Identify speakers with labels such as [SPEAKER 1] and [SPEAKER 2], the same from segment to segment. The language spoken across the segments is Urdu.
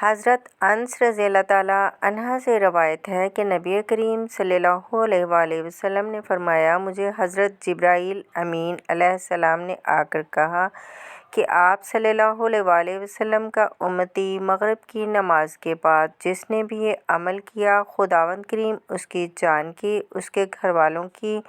[SPEAKER 1] حضرت انس رضی اللہ تعالیٰ عنہ سے روایت ہے کہ نبی کریم صلی اللہ علیہ وآلہ وسلم نے فرمایا، مجھے حضرت جبرائیل امین علیہ السلام نے آ کر کہا کہ آپ صلی اللہ علیہ وآلہ وسلم کا امتی مغرب کی نماز کے بعد جس نے بھی یہ عمل کیا، خداوند کریم اس کی جان کی، اس کے گھر والوں کی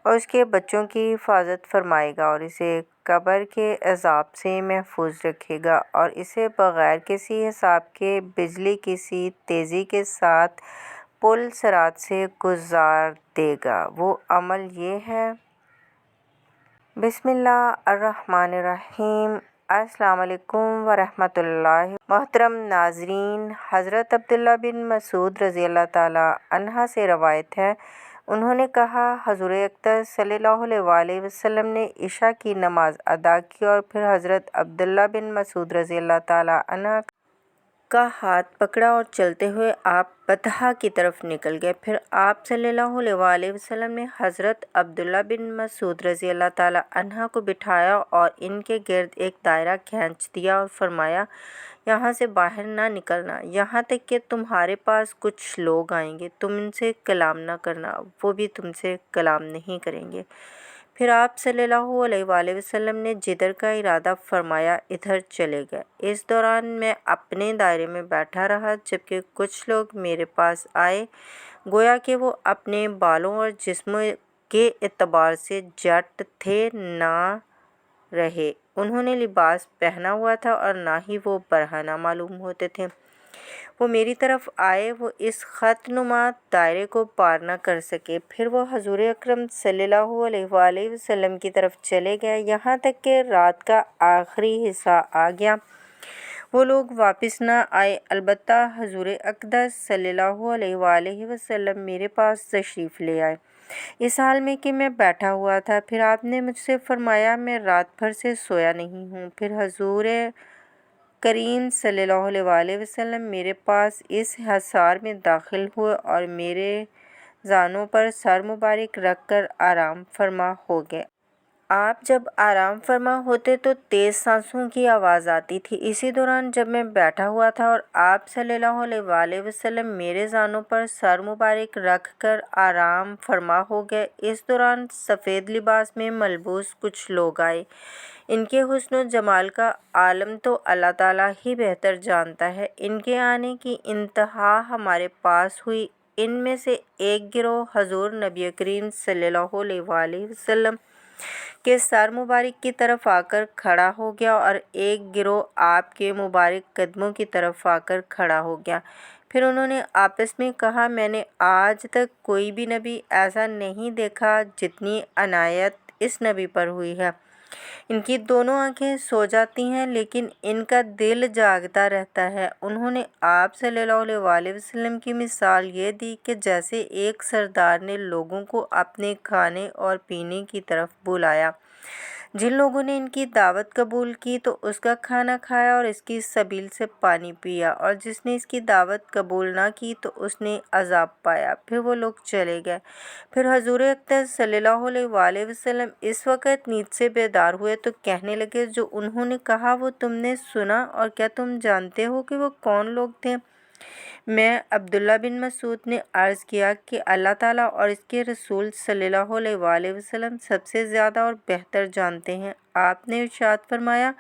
[SPEAKER 1] اور اس کے بچوں کی حفاظت فرمائے گا اور اسے قبر کے عذاب سے محفوظ رکھے گا اور اسے بغیر کسی حساب کے بجلی کسی تیزی کے ساتھ پل صراط سے گزار دے گا۔ وہ عمل یہ ہے۔ بسم اللہ الرحمن الرحیم۔ السلام علیکم ورحمۃ اللہ۔ محترم ناظرین، حضرت عبداللہ بن مسعود رضی اللہ تعالیٰ عنہ سے روایت ہے، انہوں نے کہا، حضور اقدس صلی اللہ علیہ وآلہ وسلم نے عشاء کی نماز ادا کی اور پھر حضرت عبداللہ بن مسعود رضی اللہ تعالیٰ عنہ کا ہاتھ پکڑا اور چلتے ہوئے آپ بطحا کی طرف نکل گئے۔ پھر آپ صلی اللہ علیہ وآلہ وسلم نے حضرت عبداللہ بن مسعود رضی اللہ تعالیٰ عنہ کو بٹھایا اور ان کے گرد ایک دائرہ کھینچ دیا اور فرمایا، یہاں سے باہر نہ نکلنا یہاں تک کہ تمہارے پاس کچھ لوگ آئیں گے، تم ان سے کلام نہ کرنا، وہ بھی تم سے کلام نہیں کریں گے۔ پھر آپ صلی اللہ علیہ وآلہ وسلم نے جدھر کا ارادہ فرمایا ادھر چلے گئے۔ اس دوران میں اپنے دائرے میں بیٹھا رہا جبکہ کچھ لوگ میرے پاس آئے، گویا کہ وہ اپنے بالوں اور جسم کے اعتبار سے جٹ تھے نہ رہے، انہوں نے لباس پہنا ہوا تھا اور نہ ہی وہ برہنہ معلوم ہوتے تھے۔ وہ میری طرف آئے، وہ اس خط نما دائرے کو پار نہ کر سکے، پھر وہ حضور اکرم صلی اللہ علیہ وآلہ وسلم کی طرف چلے گئے یہاں تک کہ رات کا آخری حصہ آ گیا۔ وہ لوگ واپس نہ آئے، البتہ حضور اقدس صلی اللہ علیہ وآلہ وسلم میرے پاس تشریف لے آئے، اس حال میں کہ میں بیٹھا ہوا تھا۔ پھر آپ نے مجھ سے فرمایا، میں رات بھر سے سویا نہیں ہوں۔ پھر حضور کریم صلی اللہ علیہ وآلہ وسلم میرے پاس اس حصار میں داخل ہوئے اور میرے زانوں پر سر مبارک رکھ کر آرام فرما ہو گئے۔ آپ جب آرام فرما ہوتے تو تیز سانسوں کی آواز آتی تھی۔ اسی دوران جب میں بیٹھا ہوا تھا اور آپ صلی اللہ علیہ وآلہ وسلم میرے زانوں پر سر مبارک رکھ کر آرام فرما ہو گئے، اس دوران سفید لباس میں ملبوس کچھ لوگ آئے۔ ان کے حسن و جمال کا عالم تو اللہ تعالیٰ ہی بہتر جانتا ہے۔ ان کے آنے کی انتہا ہمارے پاس ہوئی۔ ان میں سے ایک گروہ حضور نبی کریم صلی اللہ علیہ وآلہ وسلم کے سر مبارک کی طرف آ کر کھڑا ہو گیا اور ایک گروہ آپ کے مبارک قدموں کی طرف آ کر کھڑا ہو گیا۔ پھر انہوں نے آپس میں کہا، میں نے آج تک کوئی بھی نبی ایسا نہیں دیکھا جتنی عنایت اس نبی پر ہوئی ہے۔ ان کی دونوں آنکھیں سو جاتی ہیں لیکن ان کا دل جاگتا رہتا ہے۔ انہوں نے آپ صلی اللہ علیہ وآلہ وسلم کی مثال یہ دی کہ جیسے ایک سردار نے لوگوں کو اپنے کھانے اور پینے کی طرف بلایا۔ جن لوگوں نے ان کی دعوت قبول کی تو اس کا کھانا کھایا اور اس کی سبیل سے پانی پیا، اور جس نے اس کی دعوت قبول نہ کی تو اس نے عذاب پایا۔ پھر وہ لوگ چلے گئے۔ پھر حضور اقدس صلی اللہ علیہ وآلہ وسلم اس وقت نیند سے بیدار ہوئے تو کہنے لگے، جو انہوں نے کہا وہ تم نے سنا، اور کیا تم جانتے ہو کہ وہ کون لوگ تھے؟ میں عبداللہ بن مسعود نے عرض کیا کہ اللہ تعالیٰ اور اس کے رسول صلی اللہ علیہ وآلہ وسلم سب سے زیادہ اور بہتر جانتے ہیں۔ آپ نے ارشاد فرمایا،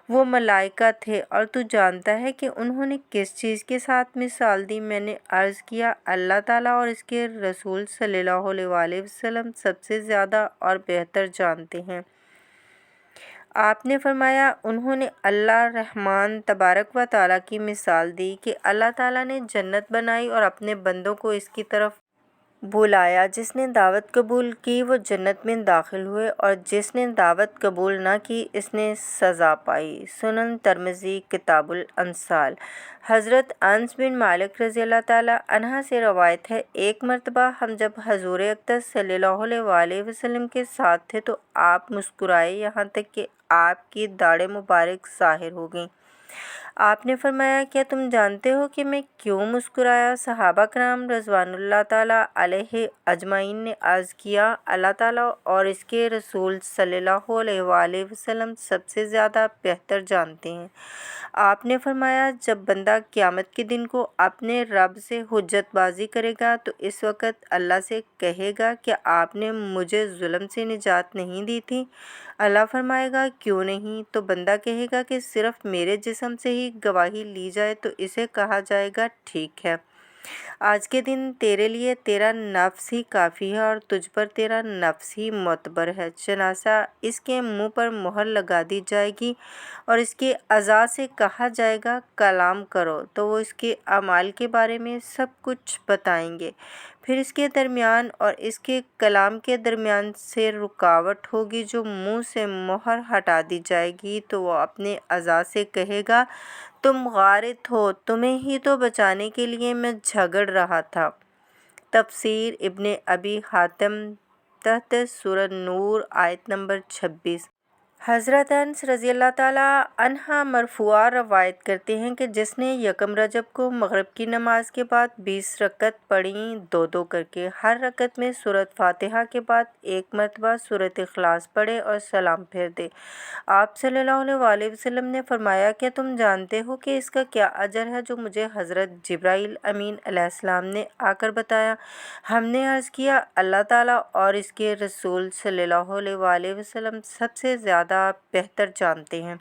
[SPEAKER 1] وہ ملائکہ تھے، اور تو جانتا ہے کہ انہوں نے کس چیز کے ساتھ مثال دی؟ میں نے عرض کیا، اللہ تعالیٰ اور اس کے رسول صلی اللہ علیہ وآلہ وسلم سب سے زیادہ اور بہتر جانتے ہیں۔ آپ نے فرمایا، انہوں نے اللہ رحمان تبارک و تعالیٰ کی مثال دی کہ اللہ تعالیٰ نے جنت بنائی اور اپنے بندوں کو اس کی طرف بلایا، جس نے دعوت قبول کی وہ جنت میں داخل ہوئے اور جس نے دعوت قبول نہ کی اس نے سزا پائی۔ سنن ترمذی کتاب الامثال۔ حضرت انس بن مالک رضی اللہ تعالیٰ عنہ سے روایت ہے، ایک مرتبہ ہم جب حضور اقدس صلی اللہ علیہ وآلہ وسلم کے ساتھ تھے تو آپ مسکرائے یہاں تک کہ آپ کی داڑھ مبارک ظاہر ہو گئی۔ آپ نے فرمایا کیا تم جانتے ہو کہ میں کیوں مسکرایا؟ صحابہ کرام رضوان اللہ تعالیٰ علیہ اجمعین نے عرض کیا اللہ تعالیٰ اور اس کے رسول صلی اللہ علیہ وآلہ وسلم سب سے زیادہ بہتر جانتے ہیں۔ آپ نے فرمایا جب بندہ قیامت کے دن کو اپنے رب سے حجت بازی کرے گا تو اس وقت اللہ سے کہے گا کہ آپ نے مجھے ظلم سے نجات نہیں دی تھی؟ اللہ فرمائے گا کیوں نہیں؟ تو بندہ کہے گا کہ صرف میرے جسم سے ہی گواہی لی جائے تو اسے کہا جائے گا ٹھیک ہے، آج کے دن تیرے لیے تیرا نفس ہی کافی ہے اور تجھ پر تیرا نفس ہی معتبر ہے، چنانچہ اس کے منہ پر مہر لگا دی جائے گی اور اس کے اعضاء سے کہا جائے گا کلام کرو تو وہ اس کے اعمال کے بارے میں سب کچھ بتائیں گے۔ پھر اس کے درمیان اور اس کے کلام کے درمیان سے رکاوٹ ہوگی جو منہ سے مہر ہٹا دی جائے گی تو وہ اپنے اعضاء سے کہے گا تم غارت ہو، تمہیں ہی تو بچانے کے لیے میں جھگڑ رہا تھا۔ تفسیر ابن ابی حاتم تحت سورہ نور آیت نمبر 26۔ حضرت انس رضی اللہ تعالیٰ عنہ مرفوعہ روایت کرتے ہیں کہ جس نے یکم رجب کو مغرب کی نماز کے بعد 20 رکعت پڑھیں دو دو کر کے، ہر رکعت میں سورۃ فاتحہ کے بعد ایک مرتبہ سورۃ اخلاص پڑھے اور سلام پھیر دے۔ آپ صلی اللہ علیہ وآلہ وسلم نے فرمایا کیا تم جانتے ہو کہ اس کا کیا اجر ہے جو مجھے حضرت جبرائیل امین علیہ السلام نے آ کر بتایا؟ ہم نے عرض کیا اللہ تعالیٰ اور اس کے رسول صلی اللہ علیہ وآلہ وسلم سب سے زیادہ بہتر جانتے ہیں۔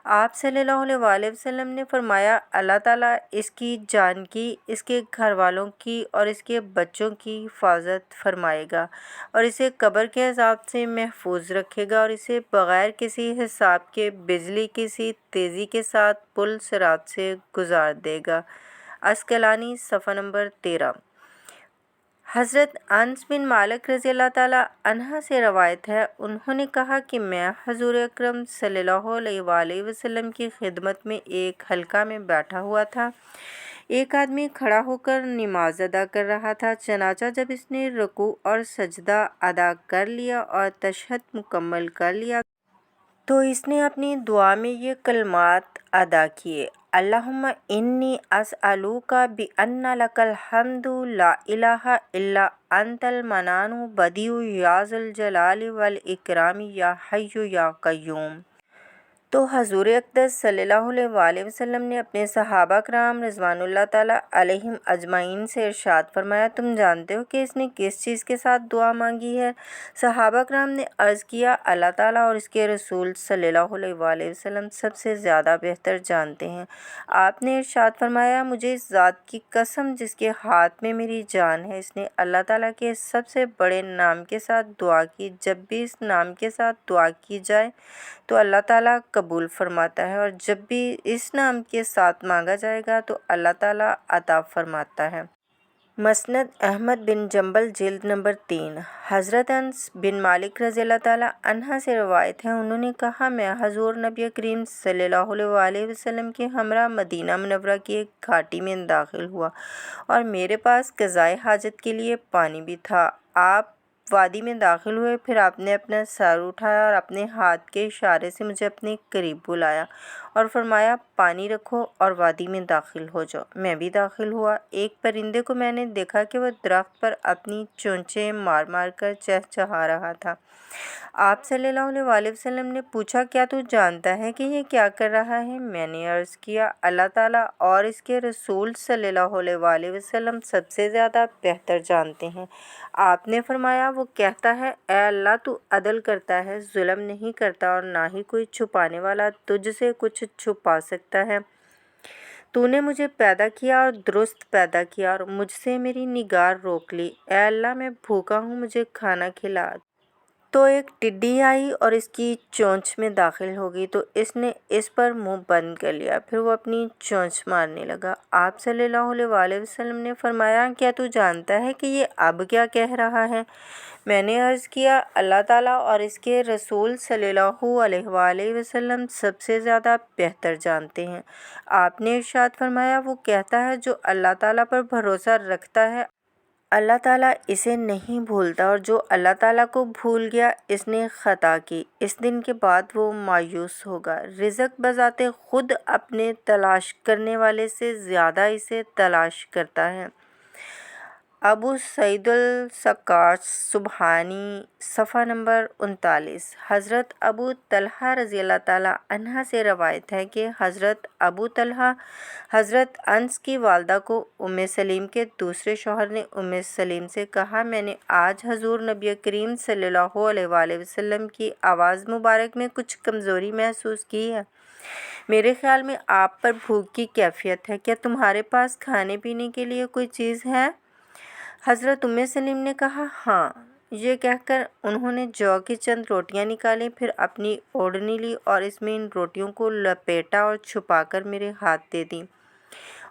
[SPEAKER 1] آپ صلی اللہ علیہ وآلہ وسلم نے فرمایا اللہ تعالیٰ اس کی جان کی، اس کے گھر والوں کی اور اس کے بچوں کی حفاظت فرمائے گا اور اسے قبر کے عذاب سے محفوظ رکھے گا اور اسے بغیر کسی حساب کے بجلی کسی تیزی کے ساتھ پل صراط سے گزار دے گا۔ عسقلانی صفحہ نمبر 13۔ حضرت انس بن مالک رضی اللہ تعالیٰ عنہ سے روایت ہے انہوں نے کہا کہ میں حضور اکرم صلی اللہ علیہ وآلہ وسلم کی خدمت میں ایک حلقہ میں بیٹھا ہوا تھا، ایک آدمی کھڑا ہو کر نماز ادا کر رہا تھا، چنانچہ جب اس نے رکوع اور سجدہ ادا کر لیا اور تشہد مکمل کر لیا تو اس نے اپنی دعا میں یہ کلمات ادا کیے اللہم انی اسألوک بأن لک الحمد لا الہ الا انت المنان بدیع یا ذا الجلال والاکرام یا حی یا قیوم۔ تو حضور اقدس صلی اللہ علیہ وآلہ وسلم نے اپنے صحابہ کرام رضوان اللہ تعالیٰ علیہم اجمعین سے ارشاد فرمایا تم جانتے ہو کہ اس نے کس چیز کے ساتھ دعا مانگی ہے؟ صحابہ کرام نے عرض کیا اللہ تعالیٰ اور اس کے رسول صلی اللہ علیہ وآلہ وسلم سب سے زیادہ بہتر جانتے ہیں۔ آپ نے ارشاد فرمایا مجھے اس ذات کی قسم جس کے ہاتھ میں میری جان ہے، اس نے اللہ تعالیٰ کے سب سے بڑے نام کے ساتھ دعا کی، جب بھی اس نام کے ساتھ دعا کی جائے تو اللہ تعالیٰ قبول فرماتا ہے اور جب بھی اس نام کے ساتھ مانگا جائے گا تو اللہ تعالیٰ عطا فرماتا ہے۔ مسند احمد بن جنبل جلد نمبر 3۔ حضرت انس بن مالک رضی اللہ تعالیٰ عنہ سے روایت ہے انہوں نے کہا میں حضور نبی کریم صلی اللہ علیہ وآلہ وسلم کے ہمراہ مدینہ منورہ کی ایک گھاٹی میں داخل ہوا اور میرے پاس قضائے حاجت کے لیے پانی بھی تھا۔ آپ وادی میں داخل ہوئے، پھر آپ نے اپنا سر اٹھایا اور اپنے ہاتھ کے اشارے سے مجھے اپنے قریب بلایا اور فرمایا پانی رکھو اور وادی میں داخل ہو جاؤ۔ میں بھی داخل ہوا، ایک پرندے کو میں نے دیکھا کہ وہ درخت پر اپنی چونچیں مار مار کر چہچہا رہا تھا۔ آپ صلی اللہ علیہ وآلہ وسلم نے پوچھا کیا تو جانتا ہے کہ یہ کیا کر رہا ہے؟ میں نے عرض کیا اللہ تعالیٰ اور اس کے رسول صلی اللہ علیہ وآلہ وسلم سب سے زیادہ بہتر جانتے ہیں۔ آپ نے فرمایا وہ کہتا ہے اے اللہ تو عدل کرتا ہے، ظلم نہیں کرتا اور نہ ہی کوئی چھپانے والا تجھ سے کچھ چھپا سکتا ہے۔ تو نے مجھے پیدا کیا اور درست پیدا کیا اور مجھ سے میری نگاہ روک لی، اے اللہ میں بھوکا ہوں مجھے کھانا کھلا۔ تو ایک ٹڈی آئی اور اس کی چونچ میں داخل ہو گئی تو اس نے اس پر منہ بند کر لیا، پھر وہ اپنی چونچ مارنے لگا۔ آپ صلی اللہ علیہ وآلہ وسلم نے فرمایا کیا تو جانتا ہے کہ یہ اب کیا کہہ رہا ہے؟ میں نے عرض کیا اللہ تعالیٰ اور اس کے رسول صلی اللہ علیہ وآلہ وسلم سب سے زیادہ بہتر جانتے ہیں۔ آپ نے ارشاد فرمایا وہ کہتا ہے جو اللہ تعالیٰ پر بھروسہ رکھتا ہے اللہ تعالیٰ اسے نہیں بھولتا، اور جو اللہ تعالیٰ کو بھول گیا اس نے خطا کی۔ اس دن کے بعد وہ مایوس ہوگا۔ رزق بذات خود اپنے تلاش کرنے والے سے زیادہ اسے تلاش کرتا ہے۔ ابو سعید السکاش سبحانی، صفحہ نمبر 39۔ حضرت ابو طلحہ رضی اللہ تعالیٰ عنہ سے روایت ہے کہ حضرت ابو طلحہ حضرت انس کی والدہ کو ام سلیم کے دوسرے شوہر نے ام سلیم سے کہا، میں نے آج حضور نبی کریم صلی اللہ علیہ وآلہ وسلم کی آواز مبارک میں کچھ کمزوری محسوس کی ہے۔ میرے خیال میں آپ پر بھوک کی کیفیت ہے، کیا تمہارے پاس کھانے پینے کے لیے کوئی چیز ہے؟ حضرت ام سلیم نے کہا، ہاں۔ یہ کہہ کر انہوں نے جو کی چند روٹیاں نکالیں، پھر اپنی اوڑھنی لی اور اس میں ان روٹیوں کو لپیٹا اور چھپا کر میرے ہاتھ دے دیں،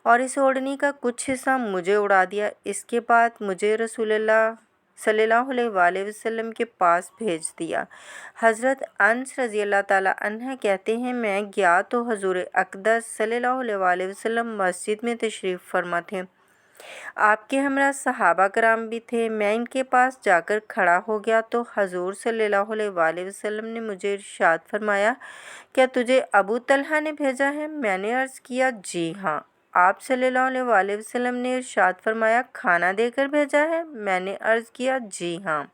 [SPEAKER 1] اور اس اوڑھنی کا کچھ حصہ مجھے اڑا دیا۔ اس کے بعد مجھے رسول اللہ صلی اللہ علیہ وآلہ وسلم کے پاس بھیج دیا۔ حضرت انس رضی اللہ تعالیٰ عنہ کہتے ہیں، میں گیا تو حضور اقدس صلی اللہ علیہ وآلہ وسلم مسجد میں تشریف فرما تھے۔ آپ کے ہمراہ صحابہ کرام بھی تھے۔ میں ان کے پاس جا کر کھڑا ہو گیا تو حضور صلی اللہ علیہ وآلہ وسلم نے مجھے ارشاد فرمایا، کیا تجھے ابو طلحہ نے بھیجا ہے؟ میں نے عرض کیا، جی ہاں۔ آپ صلی اللہ علیہ وآلہ وسلم نے ارشاد فرمایا، کھانا دے کر بھیجا ہے؟ میں نے عرض کیا، جی ہاں۔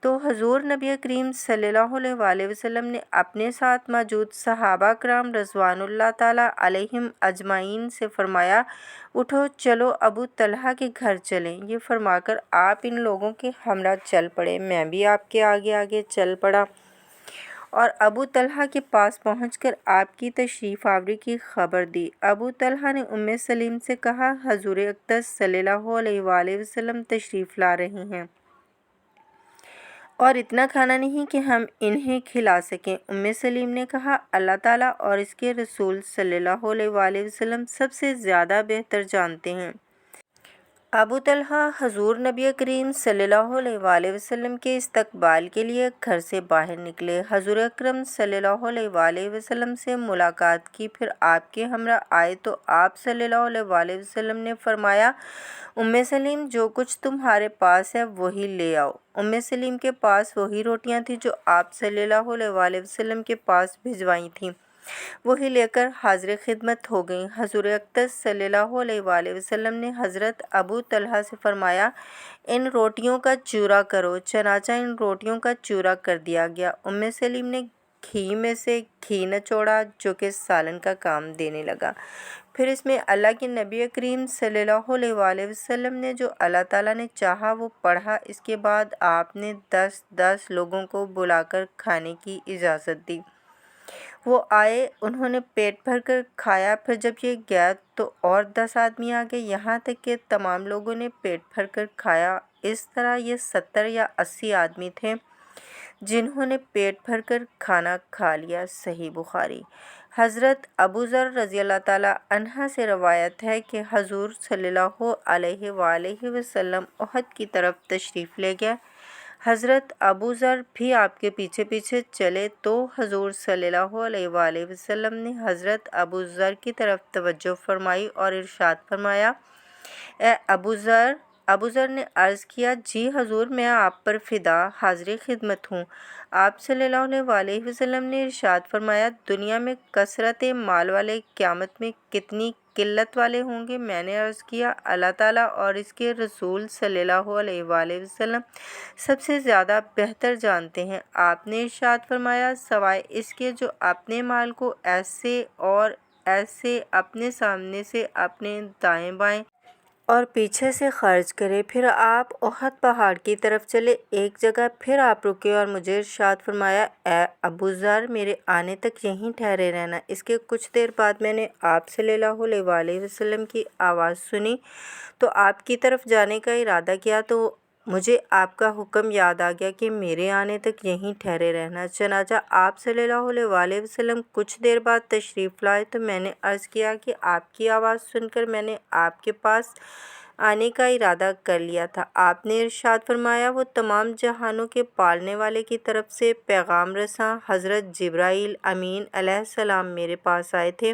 [SPEAKER 1] تو حضور نبی کریم صلی اللہ علیہ وآلہ وسلم نے اپنے ساتھ موجود صحابہ کرام رضوان اللہ تعالیٰ علیہم اجمعین سے فرمایا، اٹھو چلو ابو طلحہ کے گھر چلیں۔ یہ فرما کر آپ ان لوگوں کے ہمراہ چل پڑے۔ میں بھی آپ کے آگے آگے چل پڑا اور ابو طلحہ کے پاس پہنچ کر آپ کی تشریف آوری کی خبر دی۔ ابو طلحہ نے ام سلیم سے کہا، حضور اقدس صلی اللہ علیہ وآلہ وسلم تشریف لا رہے ہیں اور اتنا کھانا نہیں کہ ہم انہیں کھلا سکیں۔ ام سلیم نے کہا، اللہ تعالیٰ اور اس کے رسول صلی اللہ علیہ وآلہ وسلم سب سے زیادہ بہتر جانتے ہیں۔ ابو طلحہ حضور نبی کریم صلی اللہ علیہ وآلہ وسلم کے استقبال کے لیے گھر سے باہر نکلے۔ حضور اکرم صلی اللہ علیہ وآلہ وسلم سے ملاقات کی، پھر آپ کے ہمراہ آئے تو آپ صلی اللہ علیہ وآلہ وسلم نے فرمایا، ام سلیم جو کچھ تمہارے پاس ہے وہی لے آؤ۔ ام سلیم کے پاس وہی روٹیاں تھیں جو آپ صلی اللہ علیہ وآلہ وسلم کے پاس بھجوائی تھیں، وہی لے کر حاضر خدمت ہو گئیں۔ حضور اقدس صلی اللہ علیہ وآلہ وسلم نے حضرت ابو طلحہ سے فرمایا، ان روٹیوں کا چورا کرو۔ چنانچہ ان روٹیوں کا چورا کر دیا گیا۔ ام سلیم نے گھی میں سے گھی نچوڑا جو کہ سالن کا کام دینے لگا۔ پھر اس میں اللہ کے نبی کریم صلی اللہ علیہ وآلہ وسلم نے جو اللہ تعالیٰ نے چاہا وہ پڑھا۔ اس کے بعد آپ نے 10 لوگوں کو بلا کر کھانے کی اجازت دی۔ وہ آئے، انہوں نے پیٹ بھر کر کھایا۔ پھر جب یہ گیا تو اور 10 آدمی آ گئے، یہاں تک کہ تمام لوگوں نے پیٹ بھر کر کھایا۔ اس طرح یہ 70 یا 80 آدمی تھے جنہوں نے پیٹ بھر کر کھانا کھا لیا۔ صحیح بخاری۔ حضرت ابو ذر رضی اللہ تعالیٰ عنہ سے روایت ہے کہ حضور صلی اللہ علیہ وآلہ وسلم احد کی طرف تشریف لے گئے۔ حضرت ابو ذر بھی آپ کے پیچھے پیچھے چلے تو حضور صلی اللہ علیہ وآلہ وسلم نے حضرت ابو ذر کی طرف توجہ فرمائی اور ارشاد فرمایا، اے ابو ذر۔ ابو ذر نے عرض کیا، جی حضور، میں آپ پر فدا، حاضر خدمت ہوں۔ آپ صلی اللہ علیہ وآلہ وسلم نے ارشاد فرمایا، دنیا میں کثرت مال والے قیامت میں کتنی قلت والے ہوں گے؟ میں نے عرض کیا، اللہ تعالیٰ اور اس کے رسول صلی اللہ علیہ وآلہ وسلم سب سے زیادہ بہتر جانتے ہیں۔ آپ نے ارشاد فرمایا، سوائے اس کے جو اپنے مال کو ایسے اور ایسے اپنے سامنے سے، اپنے دائیں بائیں اور پیچھے سے خرچ کرے۔ پھر آپ احد پہاڑ کی طرف چلے۔ ایک جگہ پھر آپ رکے اور مجھے ارشاد فرمایا، اے ابو ذر، میرے آنے تک یہیں ٹھہرے رہنا۔ اس کے کچھ دیر بعد میں نے آپ صلی اللہ علیہ وآلہ وسلم کی آواز سنی تو آپ کی طرف جانے کا ارادہ کیا تو مجھے آپ کا حکم یاد آ گیا کہ میرے آنے تک یہیں ٹھہرے رہنا۔ چنانچہ آپ صلی اللہ علیہ وآلہ وسلم کچھ دیر بعد تشریف لائے تو میں نے عرض کیا کہ آپ کی آواز سن کر میں نے آپ کے پاس آنے کا ارادہ کر لیا تھا۔ آپ نے ارشاد فرمایا، وہ تمام جہانوں کے پالنے والے کی طرف سے پیغام رساں حضرت جبرائیل امین علیہ السلام میرے پاس آئے تھے۔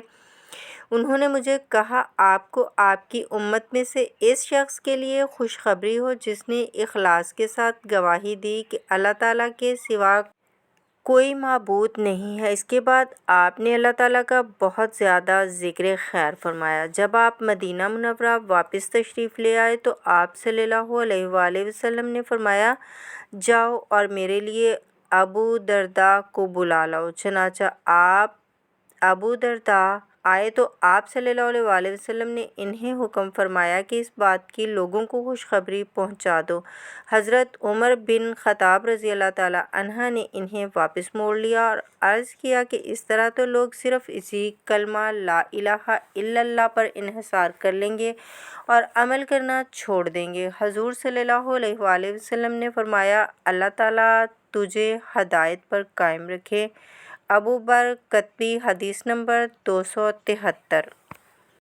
[SPEAKER 1] انہوں نے مجھے کہا، آپ کو آپ کی امت میں سے اس شخص کے لیے خوشخبری ہو جس نے اخلاص کے ساتھ گواہی دی کہ اللہ تعالیٰ کے سوا کوئی معبود نہیں ہے۔ اس کے بعد آپ نے اللہ تعالیٰ کا بہت زیادہ ذکر خیر فرمایا۔ جب آپ مدینہ منورہ واپس تشریف لے آئے تو آپ صلی اللہ علیہ وآلہ وسلم نے فرمایا، جاؤ اور میرے لیے ابو درداء کو بلا لاؤ۔ چنانچہ ابو درداء آئے تو آپ صلی اللہ علیہ وآلہ وسلم نے انہیں حکم فرمایا کہ اس بات کی لوگوں کو خوشخبری پہنچا دو۔ حضرت عمر بن خطاب رضی اللہ تعالیٰ عنہ نے انہیں واپس موڑ لیا اور عرض کیا کہ اس طرح تو لوگ صرف اسی کلمہ لا الہ الا اللہ پر انحصار کر لیں گے اور عمل کرنا چھوڑ دیں گے۔ حضور صلی اللہ علیہ وآلہ وسلم نے فرمایا، اللہ تعالیٰ تجھے ہدایت پر قائم رکھے۔ ابو بکر کتبی، حدیث نمبر 273۔